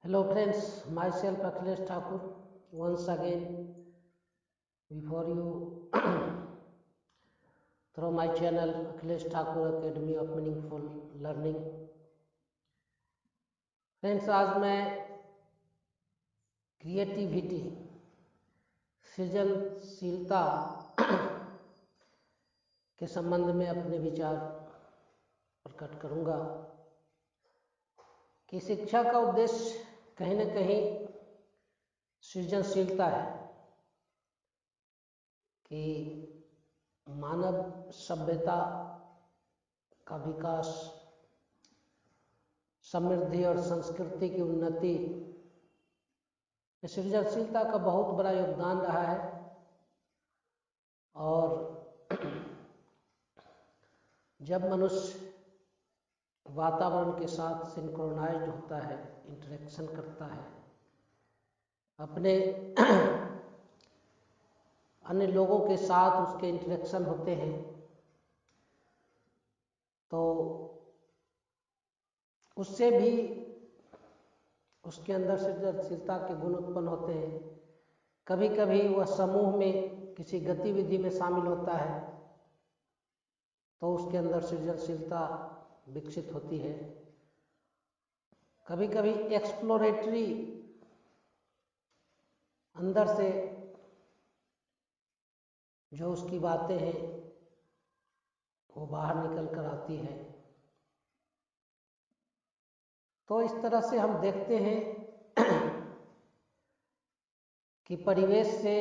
Hello friends, myself Akhilesh Thakur once again before you through my channel Akhilesh Thakur Academy of Meaningful Learning. Friends, आज मैं creativity सृजनशीलता के संबंध में अपने विचार प्रकट करूंगा कि शिक्षा का उद्देश्य कहीं न कहीं सृजनशीलता है कि मानव सभ्यता का विकास, समृद्धि और संस्कृति की उन्नति में सृजनशीलता का बहुत बड़ा योगदान रहा है। और जब मनुष्य वातावरण के साथ सिंक्रोनाइज्ड होता है, इंटरेक्शन करता है, अपने अन्य लोगों के साथ उसके इंटरेक्शन होते हैं, तो उससे भी उसके अंदर सृजनशीलता के गुण उत्पन्न होते हैं। कभी कभी वह समूह में किसी गतिविधि में शामिल होता है तो उसके अंदर सृजनशीलता विकसित होती है। कभी कभी एक्सप्लोरेटरी अंदर से जो उसकी बातें हैं वो बाहर निकल कर आती है। तो इस तरह से हम देखते हैं कि परिवेश से,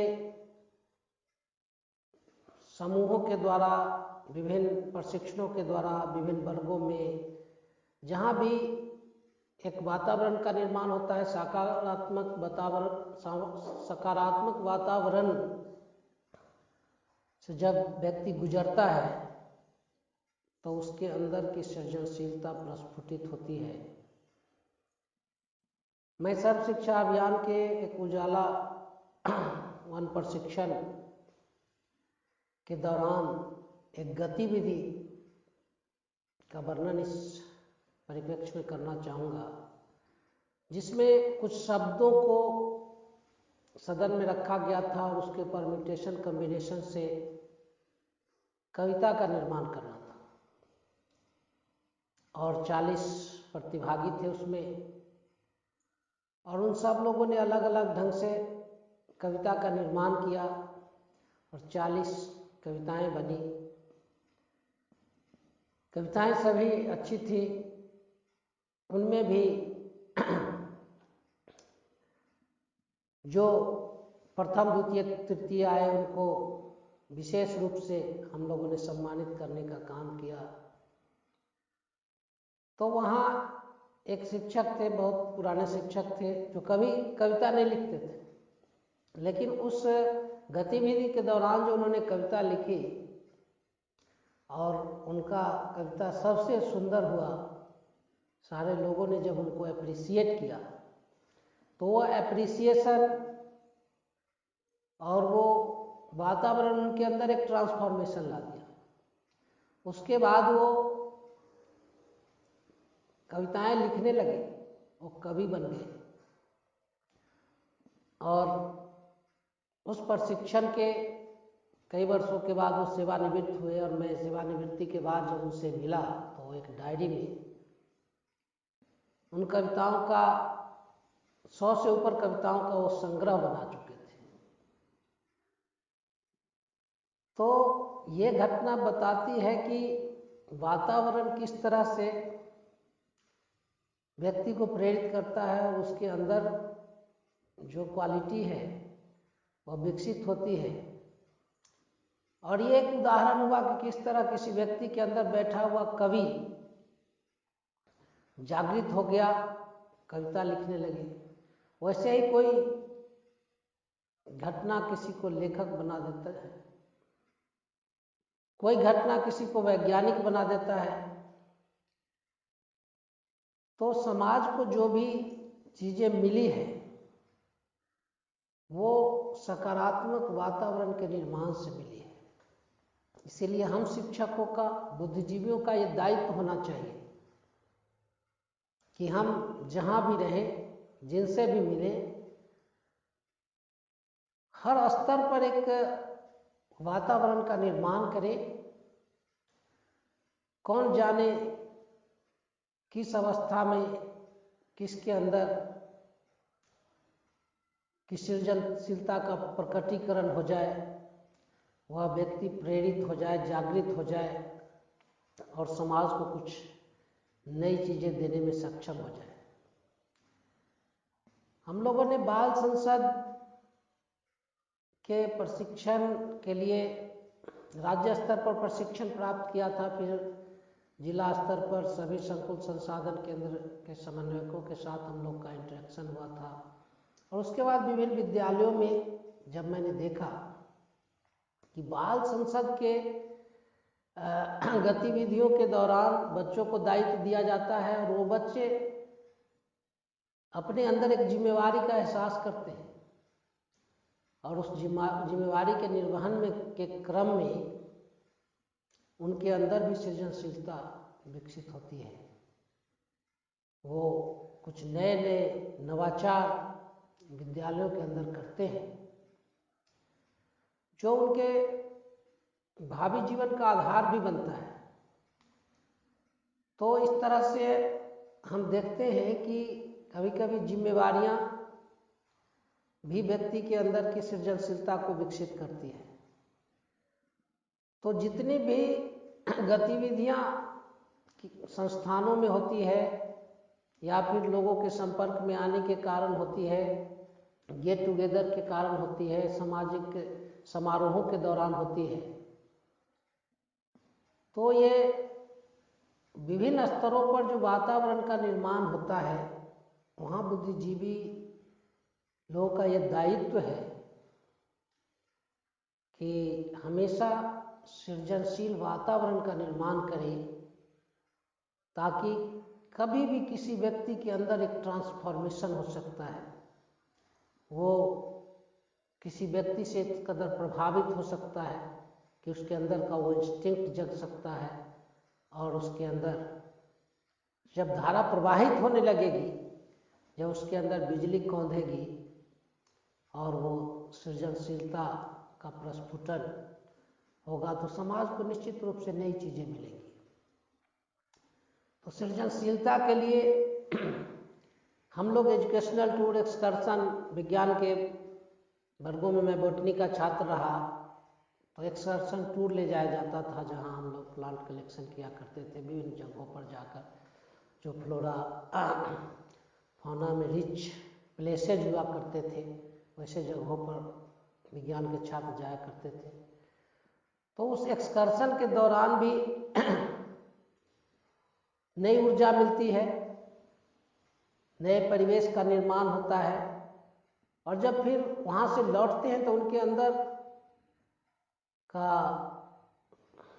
समूहों के द्वारा, विभिन्न प्रशिक्षणों के द्वारा, विभिन्न वर्गों में जहाँ भी एक वातावरण का निर्माण होता है, सकारात्मक वातावरण से जब व्यक्ति गुजरता है तो उसके अंदर की सृजनशीलता प्रस्फुटित होती है। मैं सर्व शिक्षा अभियान के एक उजाला वन प्रशिक्षण के दौरान एक गतिविधि का वर्णन इस परिप्रेक्ष्य में करना चाहूँगा, जिसमें कुछ शब्दों को सदन में रखा गया था और उसके परम्यूटेशन कॉम्बिनेशन से कविता का निर्माण करना था। और 40 प्रतिभागी थे उसमें, और उन सब लोगों ने अलग अलग ढंग से कविता का निर्माण किया और 40 कविताएं बनी। कविताएं सभी अच्छी थी। उनमें भी जो प्रथम, द्वितीय, तृतीय आए उनको विशेष रूप से हम लोगों ने सम्मानित करने का काम किया। तो वहाँ एक शिक्षक थे, बहुत पुराने शिक्षक थे, जो कभी कविता नहीं लिखते थे, लेकिन उस गतिविधि के दौरान जो उन्होंने कविता लिखी और उनका कविता सबसे सुंदर हुआ, सारे लोगों ने जब उनको अप्रिशिएट किया तो वो अप्रिसिएशन और वो वातावरण उनके अंदर एक ट्रांसफॉर्मेशन ला दिया। उसके बाद वो कविताएं लिखने लगे, वो कवि बन गए। और उस प्रशिक्षण के कई वर्षों के बाद वो सेवानिवृत्त हुए और मैं सेवानिवृत्ति के बाद जब उनसे मिला तो एक डायरी में उन कविताओं का 100 से ऊपर कविताओं का वो संग्रह बना चुके थे। तो ये घटना बताती है कि वातावरण किस तरह से व्यक्ति को प्रेरित करता है और उसके अंदर जो क्वालिटी है वह विकसित होती है। और ये एक उदाहरण हुआ कि किस तरह किसी व्यक्ति के अंदर बैठा हुआ कवि जागृत हो गया, कविता लिखने लगे। वैसे ही कोई घटना किसी को लेखक बना देता है, कोई घटना किसी को वैज्ञानिक बना देता है। तो समाज को जो भी चीजें मिली है वो सकारात्मक वातावरण के निर्माण से मिली है। इसीलिए हम शिक्षकों का, बुद्धिजीवियों का ये दायित्व होना चाहिए कि हम जहाँ भी रहें जिनसे भी मिले, हर स्तर पर एक वातावरण का निर्माण करें। कौन जाने किस अवस्था में किसके अंदर की सृजनशीलता का प्रकटीकरण हो जाए, वह व्यक्ति प्रेरित हो जाए, जागृत हो जाए और समाज को कुछ नई चीजें देने में सक्षम हो जाए। हम लोगों ने बाल संसद के प्रशिक्षण के लिए राज्य स्तर पर प्रशिक्षण प्राप्त किया था, फिर जिला स्तर पर सभी संकुल संसाधन केंद्र के समन्वयकों के साथ हम लोग का इंटरेक्शन हुआ था, और उसके बाद विभिन्न विद्यालयों में जब मैंने देखा कि बाल संसद के गतिविधियों के दौरान बच्चों को दायित्व दिया जाता है और वो बच्चे अपने अंदर एक जिम्मेवारी का एहसास करते हैं और उस जिम्मेवारी के निर्वहन में के क्रम में उनके अंदर भी सृजनशीलता विकसित होती है। वो कुछ नए नए नवाचार विद्यालयों के अंदर करते हैं जो उनके भावी जीवन का आधार भी बनता है। तो इस तरह से हम देखते हैं कि कभी कभी जिम्मेवारियां भी व्यक्ति के अंदर की सृजनशीलता को विकसित करती है। तो जितनी भी गतिविधियां संस्थानों में होती है या फिर लोगों के संपर्क में आने के कारण होती है, गेट टुगेदर के कारण होती है, सामाजिक समारोहों के दौरान होती है, तो ये विभिन्न स्तरों पर जो वातावरण का निर्माण होता है, वहाँ बुद्धिजीवी लोगों का यह दायित्व है कि हमेशा सृजनशील वातावरण का निर्माण करें ताकि कभी भी किसी व्यक्ति के अंदर एक ट्रांसफॉर्मेशन हो सकता है। वो किसी व्यक्ति से इस कदर प्रभावित हो सकता है कि उसके अंदर का वो इंस्टिंक्ट जग सकता है और उसके अंदर जब धारा प्रवाहित होने लगेगी, जब उसके अंदर बिजली कौंधेगी और वो सृजनशीलता का प्रस्फुटन होगा तो समाज को निश्चित रूप से नई चीजें मिलेंगी। तो सृजनशीलता के लिए हम लोग एजुकेशनल टूर, एक्सकर्शन, विज्ञान के वर्गों में मैं बॉटनी का छात्र रहा तो एक्सकर्शन टूर ले जाया जाता था जहां हम लोग प्लांट कलेक्शन किया करते थे। विभिन्न जगहों पर जाकर जो फ्लोरा फौना में रिच प्लेसेज हुआ करते थे, वैसे जगहों पर विज्ञान के छात्र जाया करते थे। तो उस एक्सकर्शन के दौरान भी नई ऊर्जा मिलती है, नए परिवेश का निर्माण होता है और जब फिर वहाँ से लौटते हैं तो उनके अंदर का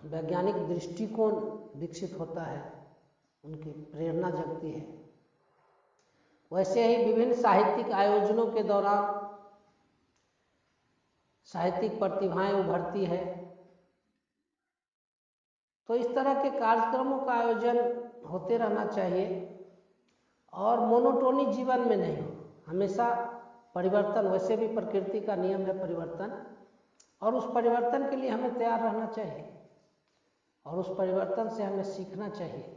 वैज्ञानिक दृष्टिकोण विकसित होता है, उनकी प्रेरणा जगती है। वैसे ही विभिन्न साहित्यिक आयोजनों के दौरान साहित्यिक प्रतिभाएं उभरती है। तो इस तरह के कार्यक्रमों का आयोजन होते रहना चाहिए और मोनोटोनी जीवन में नहीं हो, हमेशा परिवर्तन। वैसे भी प्रकृति का नियम है परिवर्तन, और उस परिवर्तन के लिए हमें तैयार रहना चाहिए और उस परिवर्तन से हमें सीखना चाहिए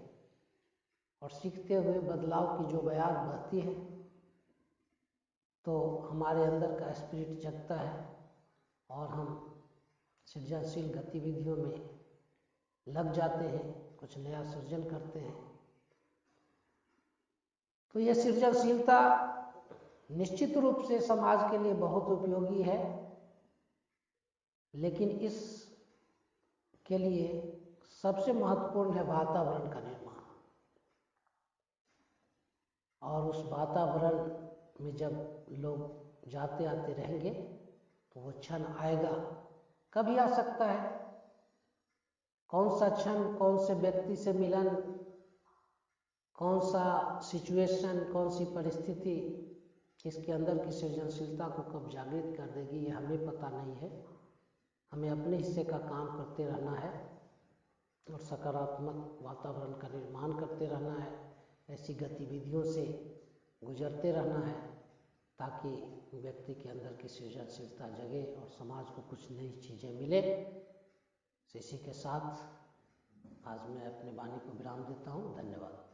और सीखते हुए बदलाव की जो बयार बहती है तो हमारे अंदर का स्पिरिट जगता है और हम सृजनशील गतिविधियों में लग जाते हैं, कुछ नया सृजन करते हैं। तो यह सृजनशीलता निश्चित रूप से समाज के लिए बहुत उपयोगी है, लेकिन इस के लिए सबसे महत्वपूर्ण है वातावरण का निर्माण। और उस वातावरण में जब लोग जाते आते रहेंगे तो वो क्षण आएगा, कभी आ सकता है। कौन सा क्षण, कौन से व्यक्ति से मिलन, कौन सा सिचुएशन, कौन सी परिस्थिति इसके अंदर की सृजनशीलता को कब जागृत कर देगी, ये हमें पता नहीं है। हमें अपने हिस्से का काम करते रहना है और सकारात्मक वातावरण का निर्माण करते रहना है। ऐसी गतिविधियों से गुजरते रहना है ताकि व्यक्ति के अंदर की सृजनशीलता जगे और समाज को कुछ नई चीज़ें मिले। इसी के साथ आज मैं अपनी वाणी को विराम देता हूँ। धन्यवाद।